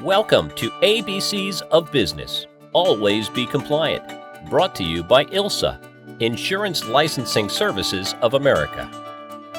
Welcome to ABCs of Business. Always be compliant. Brought to you by ILSA, Insurance Licensing Services of America.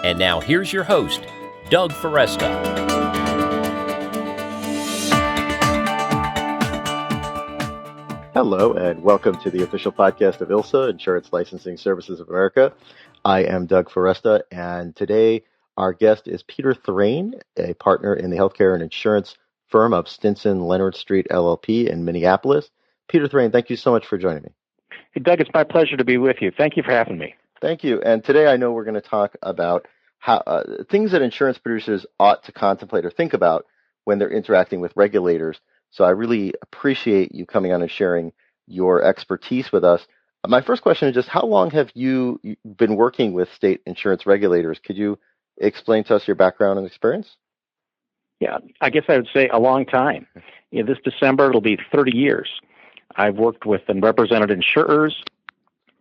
And now here's your host, Doug Foresta. Hello, and welcome to the official podcast of ILSA, Insurance Licensing Services of America. I am Doug Foresta, and today our guest is Peter Thrane, a partner in the healthcare and insurance firm of Stinson Leonard Street LLP in Minneapolis. Peter Thrane, thank you so much for joining me. Hey, Doug, it's my pleasure to be with you. Thank you for having me. Thank you. And today I know we're going to talk about how things that insurance producers ought to contemplate or think about when they're interacting with regulators. So I really appreciate you coming on and sharing your expertise with us. My first question is just how long have you been working with state insurance regulators? Could you explain to us your background and experience? Yeah, I guess I would say a long time. This December, it'll be 30 years. I've worked with and represented insurers,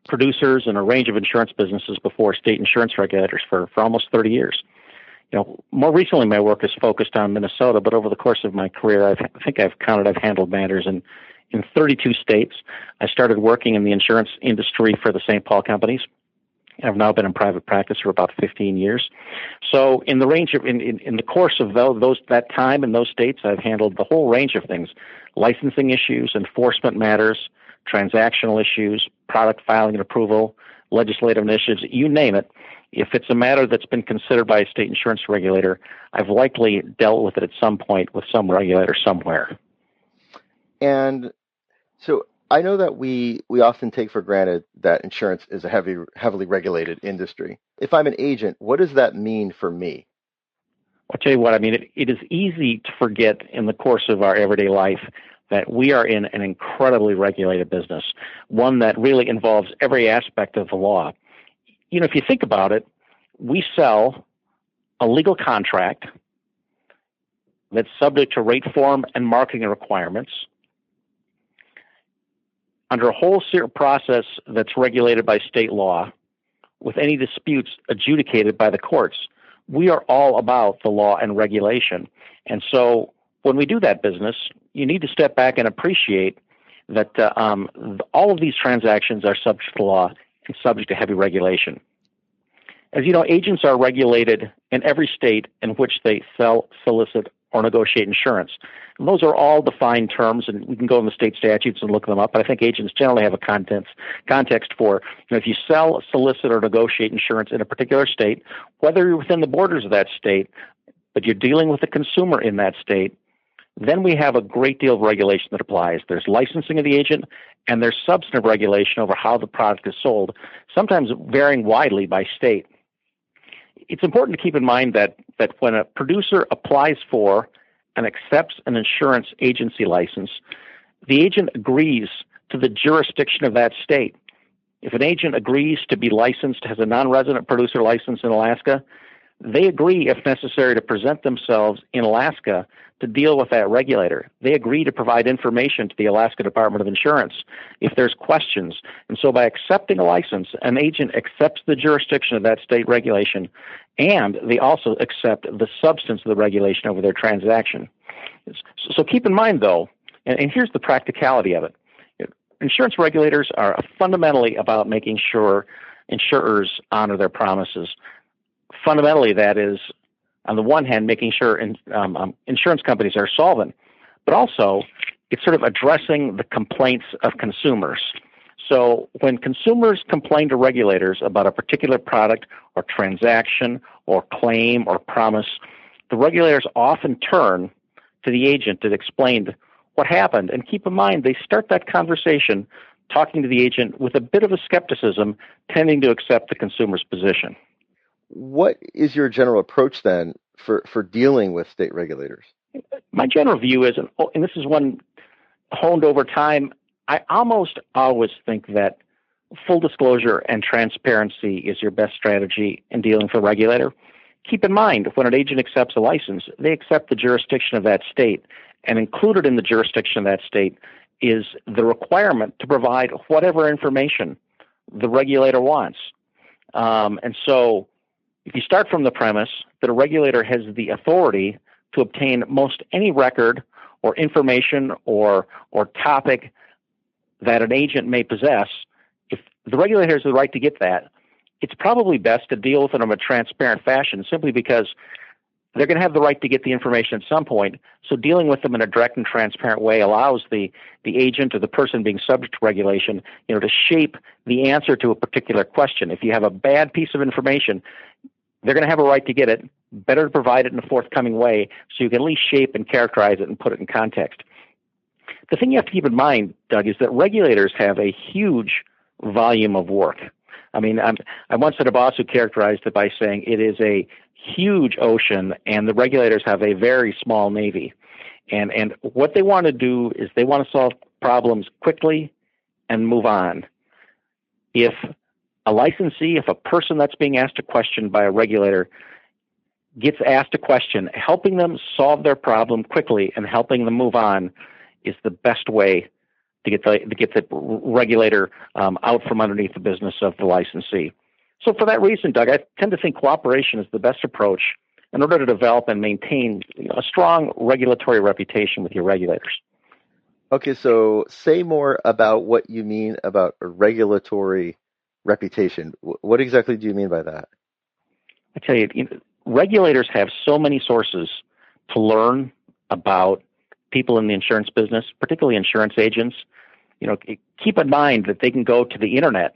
producers, and a range of insurance businesses before state insurance regulators for almost 30 years. More recently, my work is focused on Minnesota, but over the course of my career, I've handled matters in 32 states. I started working in the insurance industry for the St. Paul companies. I've now been in private practice for about 15 years. So in the range of, in the course of that time in those states, I've handled the whole range of things: licensing issues, enforcement matters, transactional issues, product filing and approval, legislative initiatives, you name it. If it's a matter that's been considered by a state insurance regulator, I've likely dealt with it at some point with some regulator somewhere. And so I know that we often take for granted that insurance is a heavily regulated industry. If I'm an agent, what does that mean for me? I'll tell you what, I mean, it is easy to forget in the course of our everyday life that we are in an incredibly regulated business, one that really involves every aspect of the law. If you think about it, we sell a legal contract that's subject to rate form and marketing requirements under a whole process that's regulated by state law, with any disputes adjudicated by the courts. We are all about the law and regulation. And so when we do that business, you need to step back and appreciate that all of these transactions are subject to law and subject to heavy regulation. As you know, agents are regulated in every state in which they sell, solicit, or negotiate insurance. And those are all defined terms, and we can go in the state statutes and look them up, but I think agents generally have a context for, if you sell, solicit, or negotiate insurance in a particular state, whether you're within the borders of that state, but you're dealing with a consumer in that state, then we have a great deal of regulation that applies. There's licensing of the agent, and there's substantive regulation over how the product is sold, sometimes varying widely by state. It's important to keep in mind that when a producer applies for and accepts an insurance agency license, the agent agrees to the jurisdiction of that state. If an agent agrees to be licensed, has a non-resident producer license in Alaska, they agree, if necessary, to present themselves in Alaska to deal with that regulator. They agree to provide information to the Alaska Department of Insurance if there's questions. And so by accepting a license, an agent accepts the jurisdiction of that state regulation, and they also accept the substance of the regulation over their transaction. So keep in mind, though, and here's the practicality of it. Insurance regulators are fundamentally about making sure insurers honor their promises. Fundamentally, that is, on the one hand, making sure insurance companies are solvent, but also it's sort of addressing the complaints of consumers. So when consumers complain to regulators about a particular product or transaction or claim or promise, the regulators often turn to the agent to explain what happened. And keep in mind, they start that conversation talking to the agent with a bit of a skepticism, tending to accept the consumer's position. What is your general approach then for dealing with state regulators? My general view is, and this is one honed over time, I almost always think that full disclosure and transparency is your best strategy in dealing with a regulator. Keep in mind, when an agent accepts a license, they accept the jurisdiction of that state, and included in the jurisdiction of that state is the requirement to provide whatever information the regulator wants. And so if you start from the premise that a regulator has the authority to obtain most any record information or topic that an agent may possess, if the regulator has the right to get that, it's probably best to deal with it in a transparent fashion, simply because they're going to have the right to get the information at some point. So dealing with them in a direct and transparent way allows the agent or the person being subject to regulation, to shape the answer to a particular question. If you have a bad piece of information, they're going to have a right to get it. Better to provide it in a forthcoming way so you can at least shape and characterize it and put it in context. The thing you have to keep in mind, Doug, is that regulators have a huge volume of work. I mean, I once had a boss who characterized it by saying it is a huge ocean and the regulators have a very small navy. And what they want to do is they want to solve problems quickly and move on. If a licensee, if a person that's being asked a question by a regulator gets asked a question, helping them solve their problem quickly and helping them move on is the best way to get the regulator out from underneath the business of the licensee. So for that reason, Doug, I tend to think cooperation is the best approach in order to develop and maintain a strong regulatory reputation with your regulators. Okay, so say more about what you mean about a regulatory reputation. What exactly do you mean by that? I tell you, regulators have so many sources to learn about people in the insurance business, particularly insurance agents. Keep in mind that they can go to the internet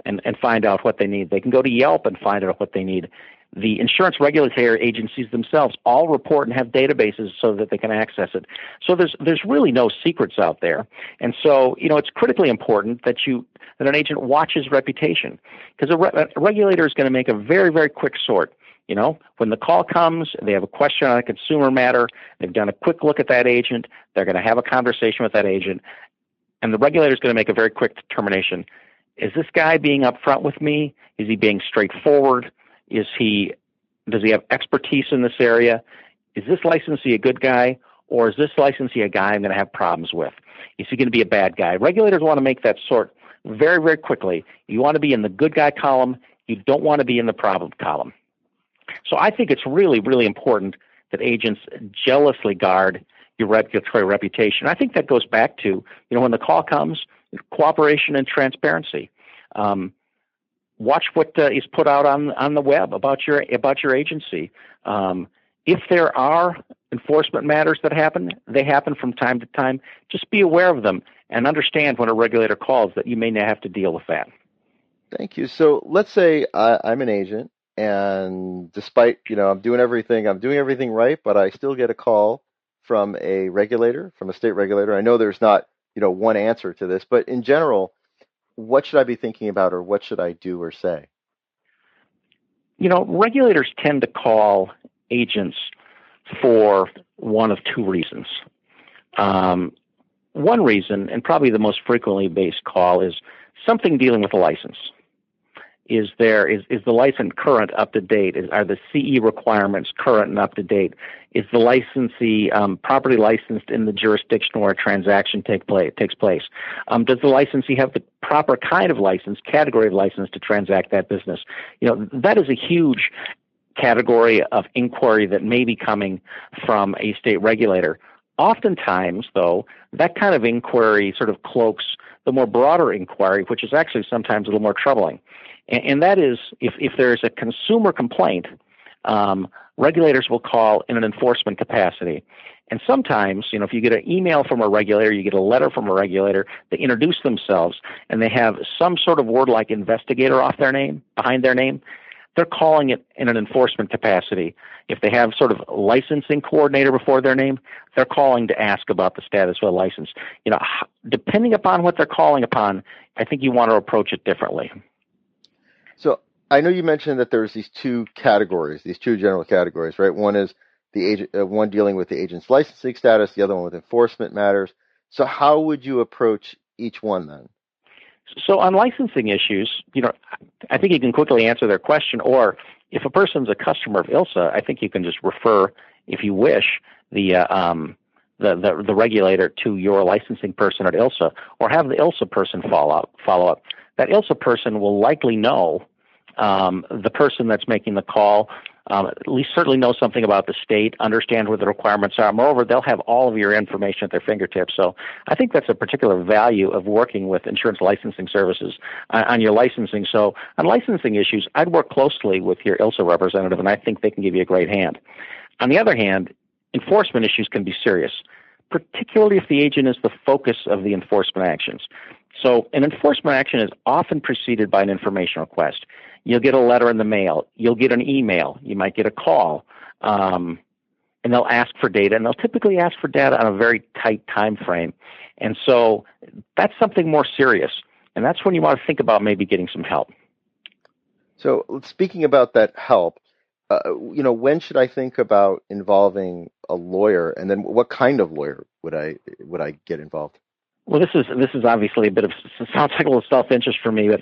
and find out what they need. They can go to Yelp and find out what they need. The insurance regulatory agencies themselves all report and have databases so that they can access it. So there's really no secrets out there. And so, it's critically important that an agent watches reputation, because a regulator is going to make a very, very quick sort. When the call comes, they have a question on a consumer matter, they've done a quick look at that agent, they're going to have a conversation with that agent, and the regulator is going to make a very quick determination. Is this guy being upfront with me? Is he being straightforward? Does he have expertise in this area? Is this licensee a good guy, or is this licensee a guy I'm going to have problems with? Is he going to be a bad guy? Regulators want to make that sort very, very quickly. You want to be in the good guy column. You don't want to be in the problem column. So I think it's really, really important that agents jealously guard your regulatory reputation. I think that goes back to, when the call comes, cooperation and transparency. Watch what is put out on the web about your agency. If there are enforcement matters that happen, they happen from time to time. Just be aware of them and understand when a regulator calls that you may not have to deal with that. Thank you. So let's say I'm an agent, and despite, I'm doing everything right, but I still get a call from a regulator, from a state regulator. I know there's not, one answer to this, but in general, what should I be thinking about, or what should I do or say? Regulators tend to call agents for one of two reasons. One reason, and probably the most frequently based call, is something dealing with a license. Is the license current, up to date? Are the CE requirements current and up to date? Is the licensee properly licensed in the jurisdiction where a transaction takes place? Does the licensee have the proper kind of license, category of license to transact that business? That is a huge category of inquiry that may be coming from a state regulator. Oftentimes, though, that kind of inquiry sort of cloaks the more broader inquiry, which is actually sometimes a little more troubling. And that is, if there's a consumer complaint, regulators will call in an enforcement capacity. And sometimes, if you get an email from a regulator, you get a letter from a regulator, they introduce themselves, and they have some sort of word like investigator behind their name, they're calling it in an enforcement capacity. If they have sort of licensing coordinator before their name, they're calling to ask about the status of a license. Depending upon what they're calling upon, I think you want to approach it differently. So I know you mentioned that there's these two general categories, right? One is the agent, one dealing with the agent's licensing status, the other one with enforcement matters. So how would you approach each one then? So on licensing issues, I think you can quickly answer their question, or if a person's a customer of ILSA, I think you can just refer, if you wish, the regulator to your licensing person at ILSA, or have the ILSA person follow up. That ILSA person will likely know the person that's making the call, at least certainly know something about the state, understand what the requirements are. Moreover, they'll have all of your information at their fingertips. So I think that's a particular value of working with insurance licensing services on your licensing. So on licensing issues, I'd work closely with your ILSA representative, and I think they can give you a great hand. On the other hand, enforcement issues can be serious, particularly if the agent is the focus of the enforcement actions. So an enforcement action is often preceded by an information request. You'll get a letter in the mail. You'll get an email. You might get a call. And they'll ask for data, and they'll typically ask for data on a very tight time frame. And so that's something more serious, and that's when you want to think about maybe getting some help. So speaking about that help, when should I think about involving a lawyer, and then what kind of lawyer would I get involved? Well, this is obviously a bit of, sounds like a little self-interest for me, but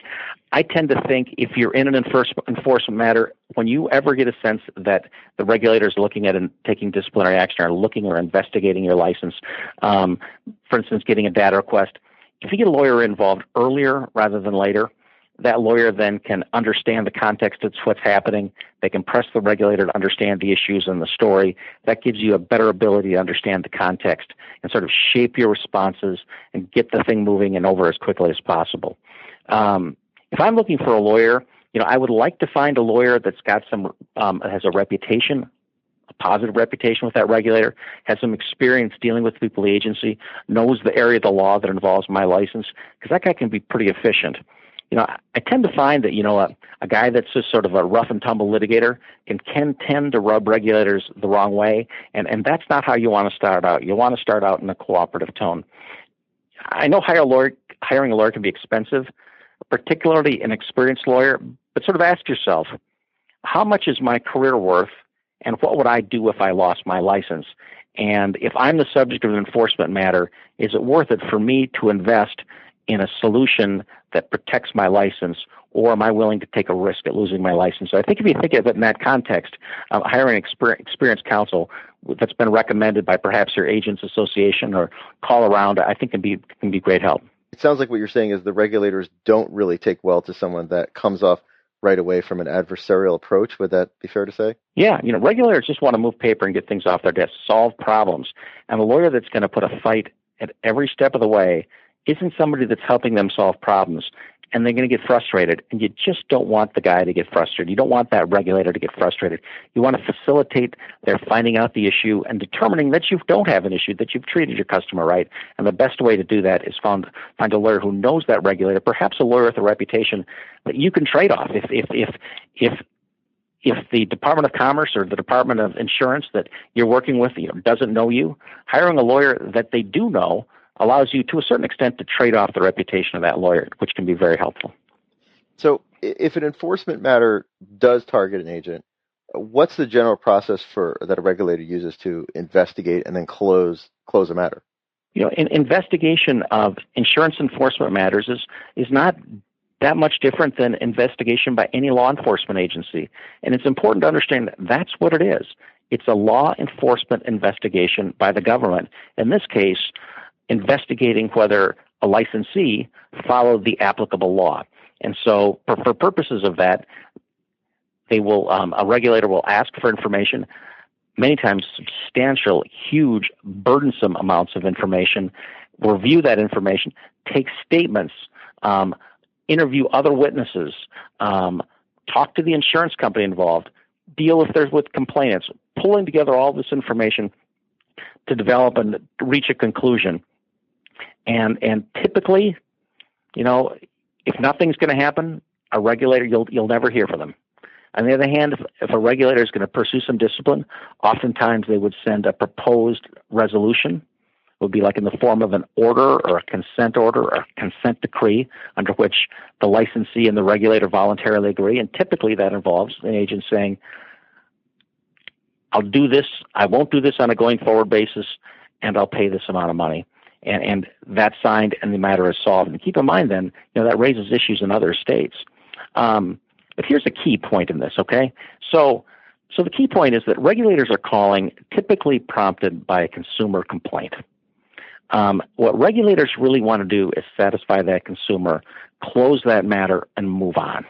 I tend to think if you're in an enforcement matter, when you ever get a sense that the regulators looking at and taking disciplinary action are looking or investigating your license, for instance, getting a data request, if you get a lawyer involved earlier rather than later, that lawyer then can understand the context of what's happening. They can press the regulator to understand the issues and the story. That gives you a better ability to understand the context and sort of shape your responses and get the thing moving and over as quickly as possible. If I'm looking for a lawyer, I would like to find a lawyer that's got has a reputation, a positive reputation with that regulator, has some experience dealing with people at the agency, knows the area of the law that involves my license, because that guy can be pretty efficient. I tend to find that, a guy that's just sort of a rough and tumble litigator can tend to rub regulators the wrong way, and that's not how you want to start out. You want to start out in a cooperative tone. I know hiring a lawyer can be expensive, particularly an experienced lawyer, but sort of ask yourself, how much is my career worth, and what would I do if I lost my license? And if I'm the subject of an enforcement matter, is it worth it for me to invest in a solution that protects my license, or am I willing to take a risk at losing my license? So I think if you think of it in that context, hiring an experienced counsel that's been recommended by perhaps your agents association or call around, I think can be great help. It sounds like what you're saying is the regulators don't really take well to someone that comes off right away from an adversarial approach. Would that be fair to say? Yeah, regulators just want to move paper and get things off their desk, solve problems. And a lawyer that's going to put a fight at every step of the way isn't somebody that's helping them solve problems, and they're going to get frustrated, and you just don't want the guy to get frustrated. You don't want that regulator to get frustrated. You want to facilitate their finding out the issue and determining that you don't have an issue, that you've treated your customer right. And the best way to do that is find a lawyer who knows that regulator, perhaps a lawyer with a reputation that you can trade off. If the Department of Commerce or the Department of Insurance that you're working with doesn't know you, hiring a lawyer that they do know allows you to a certain extent to trade off the reputation of that lawyer, which can be very helpful. So if an enforcement matter does target an agent, what's the general process that a regulator uses to investigate and then close a matter? An investigation of insurance enforcement matters is not that much different than investigation by any law enforcement agency. And it's important to understand that that's what it is. It's a law enforcement investigation by the government. In this case, investigating whether a licensee followed the applicable law. And so for purposes of that, they will a regulator will ask for information, many times substantial, huge, burdensome amounts of information, review that information, take statements, interview other witnesses, talk to the insurance company involved, deal with complainants, pulling together all this information to develop and reach a conclusion. And typically, if nothing's going to happen, a regulator, you'll never hear from them. On the other hand, if a regulator is going to pursue some discipline, oftentimes they would send a proposed resolution. It would be like in the form of an order or a consent order or a consent decree under which the licensee and the regulator voluntarily agree. And typically that involves an agent saying, I'll do this, I won't do this on a going forward basis, and I'll pay this amount of money. And that's signed and the matter is solved. And keep in mind then, that raises issues in other states. But here's a key point in this, okay? So the key point is that regulators are calling typically prompted by a consumer complaint. What regulators really want to do is satisfy that consumer, close that matter, and move on.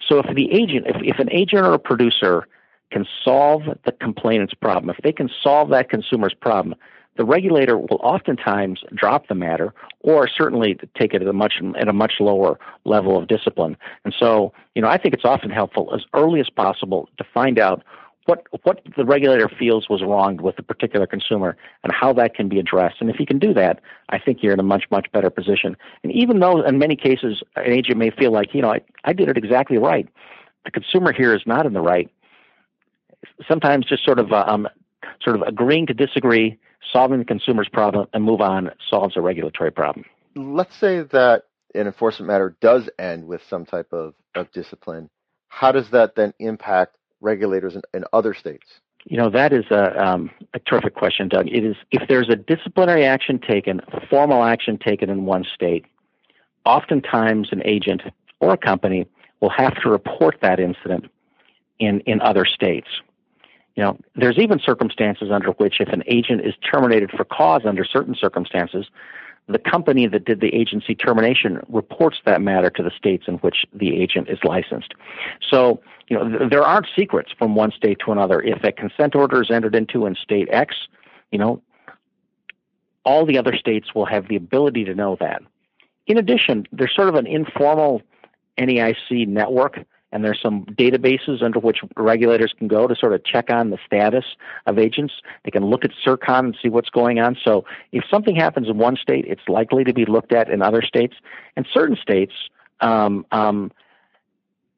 So if an agent or a producer can solve the complainant's problem, if they can solve that consumer's problem, the regulator will oftentimes drop the matter or certainly take it at a much lower level of discipline. And so, I think it's often helpful as early as possible to find out what the regulator feels was wrong with the particular consumer and how that can be addressed. And if you can do that, I think you're in a much, much better position. And even though in many cases an agent may feel like, I did it exactly right, the consumer here is not in the right. Sometimes just sort of agreeing to disagree, solving the consumer's problem, and move on solves a regulatory problem. Let's say that an enforcement matter does end with some type of discipline. How does that then impact regulators in other states? That is a terrific question, Doug. It is, if there's a disciplinary action taken, formal action taken in one state, oftentimes an agent or a company will have to report that incident in other states. There's even circumstances under which if an agent is terminated for cause under certain circumstances, the company that did the agency termination reports that matter to the states in which the agent is licensed. So, there aren't secrets from one state to another. If a consent order is entered into in state X, all the other states will have the ability to know that. In addition, there's sort of an informal NAIC network, and there's some databases under which regulators can go to sort of check on the status of agents. They can look at CIRCON and see what's going on. So if something happens in one state, it's likely to be looked at in other states. And certain states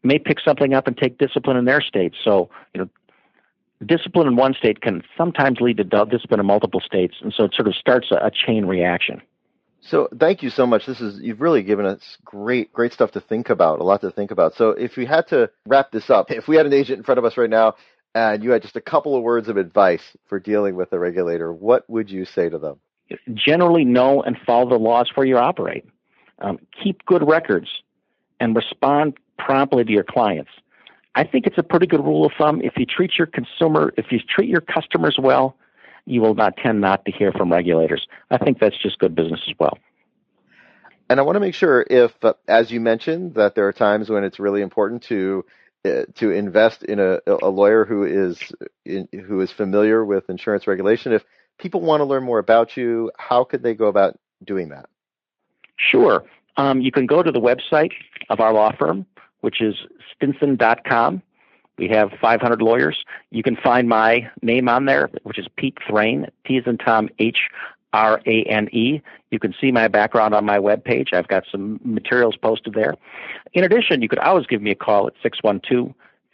may pick something up and take discipline in their states. So, discipline in one state can sometimes lead to discipline in multiple states. And so it sort of starts a chain reaction. So thank you so much. You've really given us great stuff to think about, a lot to think about. So if we had to wrap this up, if we had an agent in front of us right now and you had just a couple of words of advice for dealing with a regulator, what would you say to them? Generally know and follow the laws where you operate. Keep good records and respond promptly to your clients. I think it's a pretty good rule of thumb. If you treat your customers well, you will tend not to hear from regulators. I think that's just good business as well. And I want to make sure if, as you mentioned, that there are times when it's really important to invest in a lawyer who is familiar with insurance regulation. If people want to learn more about you, how could they go about doing that? Sure. You can go to the website of our law firm, which is Stinson.com. We have 500 lawyers. You can find my name on there, which is Pete Thrane, T as in Tom, H-R-A-N-E. You can see my background on my webpage. I've got some materials posted there. In addition, you could always give me a call at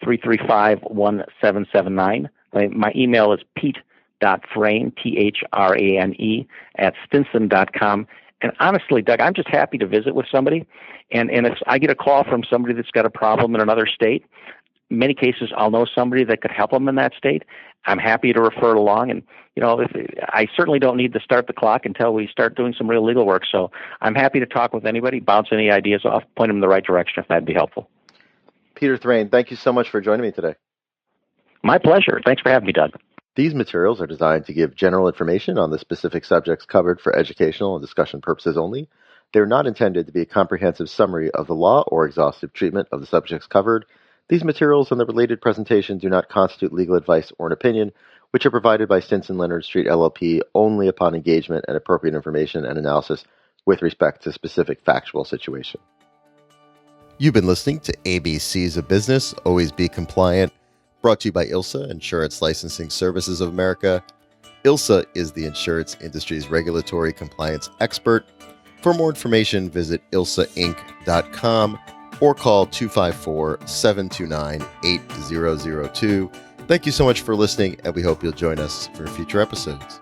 612-335-1779. My email is pete.thrane, T-H-R-A-N-E, at Stinson.com. And honestly, Doug, I'm just happy to visit with somebody. And if I get a call from somebody that's got a problem in another state, in many cases, I'll know somebody that could help them in that state. I'm happy to refer it along. And, I certainly don't need to start the clock until we start doing some real legal work. So I'm happy to talk with anybody, bounce any ideas off, point them in the right direction if that'd be helpful. Peter Thrane, thank you so much for joining me today. My pleasure. Thanks for having me, Doug. These materials are designed to give general information on the specific subjects covered for educational and discussion purposes only. They're not intended to be a comprehensive summary of the law or exhaustive treatment of the subjects covered. These materials and the related presentation do not constitute legal advice or an opinion, which are provided by Stinson Leonard Street LLP only upon engagement and appropriate information and analysis with respect to specific factual situation. You've been listening to ABCs of Business, Always Be Compliant, brought to you by ILSA, Insurance Licensing Services of America. ILSA is the insurance industry's regulatory compliance expert. For more information, visit ilsainc.com or call 254-729-8002. Thank you so much for listening, and we hope you'll join us for future episodes.